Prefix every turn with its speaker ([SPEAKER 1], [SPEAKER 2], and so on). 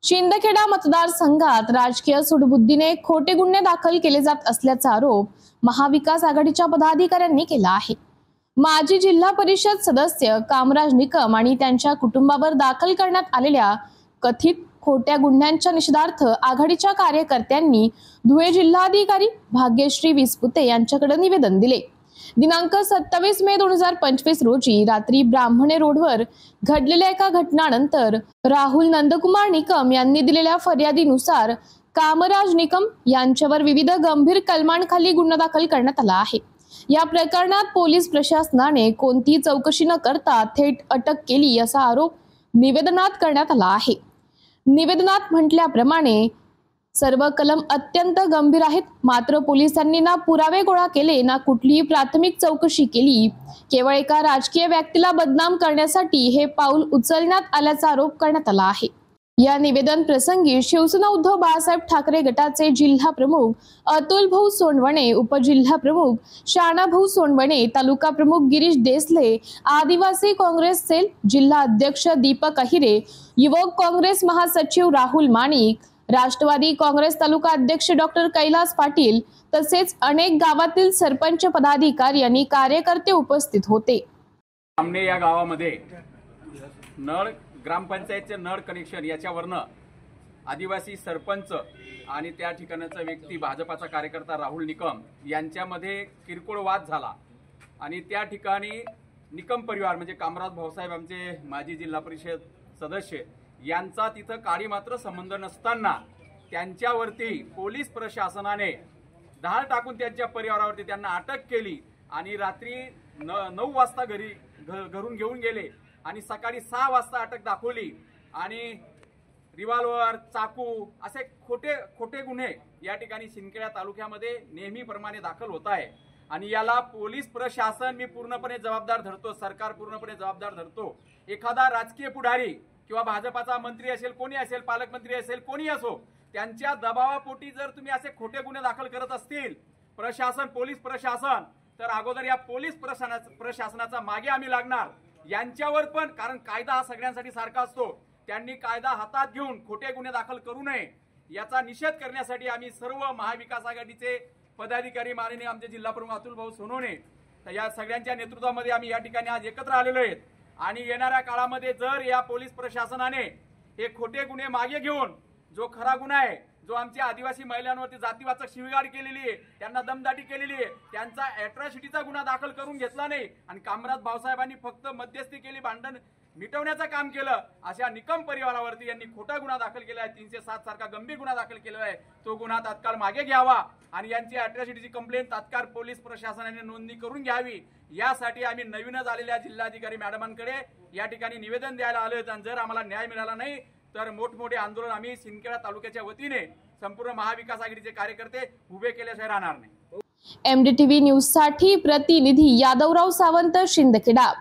[SPEAKER 1] शिंदखेडा मतदारसंघात राजकीय सूडबुद्धीने खोटे गुन्हे दाखल केले जात असल्याचा आरोप महाविकास आघाडीच्या पदाधिकाऱ्यांनी केला आहे। माजी जिल्हा परिषद सदस्य कामराज निकम आणि त्यांच्या कुटुंबावर दाखल करण्यात आलेल्या कथित खोट्या गुन्ह्यांच्या निषेधार्थ आघाडीच्या कार्यकर्त्यांनी धुळे जिल्हाधिकारी भाग्यश्री विसपुते यांच्याकडे निवेदन दिले। दिनांक 27 मे 2025 रोजी रात्री ब्राह्मणे रोडवर घडलेल्या एका घटनानंतर राहुल नंदकुमार निकम यांनी दिलेल्या फर्यादीनुसार कामराज निकम यांच्यावर विविध गंभीर कलमांखाली गुन्हा दाखल करण्यात आला आहे। या प्रकरणात पोलीस प्रशासनाने कोणतीही चौकशी न करता थेट अटक केली असा आरोप निवेदनात करण्यात आला आहे। निवेदनात म्हटल्याप्रमाणे सर्व कलम अत्यंत गंभीर आहेत, मात्र पोलिसांनी ना पुरावे गोळा केले ना कुठलीही प्राथमिक चौकशी केली। केवळ एका राजकीय व्यक्तीला बदनाम करण्यासाठी हे पाऊल उचलण्यात आल्याचा आरोप करण्यात आला आहे। या निवेदन प्रसंगी शिवसेना उद्धव बाळासाहेब ठाकरे गटाचे जिल्हा प्रमुख अतुल भाऊ सोनवणे, उपजिल्हा प्रमुख शाना भाऊ सोनवणे, तालुका प्रमुख गिरीश देसले, आदिवासी काँग्रेस सेल जिल्हा अध्यक्ष दीपक अहिरे, युवक काँग्रेस महासचिव राहुल माणिक, राष्ट्रवादी काँग्रेस तालुका अध्यक्ष डॉक्टर कैलास पाटील तसेच अनेक गावातील सरपंच पदाधिकारी आणि कार्यकर्ते उपस्थित होते।
[SPEAKER 2] आमने या गावामध्ये नळ ग्रामपंचायतचे नळ कनेक्शन याच्यावरनं आदिवासी सरपंच आणि त्या ठिकाणचा व्यक्ती भाजपाचा कार्यकर्ता राहुल निकम यांच्यामध्ये किरकोळ वाद झाला आणि त्या ठिकाणी निकम परिवार म्हणजे कामराज भाऊसाहेब आमचे माजी जिल्हा परिषद सदस्य यांचा तिथं काळी मात्र संबंध नसताना त्यांच्यावरती पोलीस प्रशासनाने धाड टाकून त्यांच्या परिवारावरती त्यांना अटक केली आणि रात्री 9 वाजता घरून घेऊन गेले आणि सकाळी 6 वाजता अटक दाखवली आणि रिव्हॉल्वर, चाकू असे खोटे गुन्हे या ठिकाणी शिंदखेडा तालुक्यामध्ये नेहमीप्रमाणे दाखल होत आहे आणि याला पोलीस प्रशासन मी पूर्णपणे जबाबदार धरतो, सरकार पूर्णपणे जबाबदार धरतो। एखादा राजकीय पुढारी किंवा भाजपाचा मंत्री असेल, कोणी असेल, पालकमंत्री असेल, कोणी असो, त्यांच्या दबावापोटी जर तुम्ही असे खोटे गुन्हे दाखल करत असतील प्रशासन, पोलीस प्रशासन, तर अगोदर या पोलीस प्रशासनाचा मागे आम्ही लागणार यांच्यावर पण, कारण कायदा हा सगळ्यांसाठी सारखा असतो। त्यांनी कायदा हातात घेऊन खोटे गुन्हे दाखल करू नये याचा निषेध करण्यासाठी आम्ही सर्व महाविकास आघाडीचे पदाधिकारी माननीय आमचे जिल्हा प्रमुख अतुल भाऊ सोनवणे या सगळ्यांच्या नेतृत्वामध्ये आम्ही या ठिकाणी आज एकत्र आलेलो आहेत आणि येणाऱ्या काळामध्ये जर या पोलीस प्रशासनाने हे खोटे गुन्हे मागे घेऊन जो खरा गुन्हा आहे, जो आमच्या आदिवासी महिलांवरती जातीवाचक शिवीगाळ केलेली आहे, त्यांना दमदाटी केलेली आहे, त्यांचा अॅट्रॉसिटीचा गुन्हा दाखल करून घेतला नाही आणि कामराज भाऊसाहेबांनी फक्त मध्यस्थी केली, भांडण मिटवण्याचं काम केलं, अशा निकम परिवारावरती यांनी खोटा गुन्हा दाखल केला आहे। 307 सारखा गंभीर गुन्हा दाखल केला आहे, तो गुन्हा तात्काळ मागे घ्यावा आणि यांची अॅट्रॉसिटीची कंप्लेंट तात्काळ पोलीस प्रशासनाने नोंदणी करून घ्यावी यासाठी आम्ही नवीनच आलेल्या जिल्हाधिकारी मॅडमांकडे या ठिकाणी निवेदन द्यायला आलोय आणि जर आम्हाला न्याय मिळाला नाही तर मोठमोठे आंदोलन आम्ही शिंदखेडा तालुक्याच्या वतीने संपूर्ण महाविकास आघाडीचे कार्यकर्ते उभे केल्याशिवाय राहणार नाही।
[SPEAKER 1] MDTV न्यूज साठी प्रतिनिधी यादवराव सावंत, शिंदखेडा।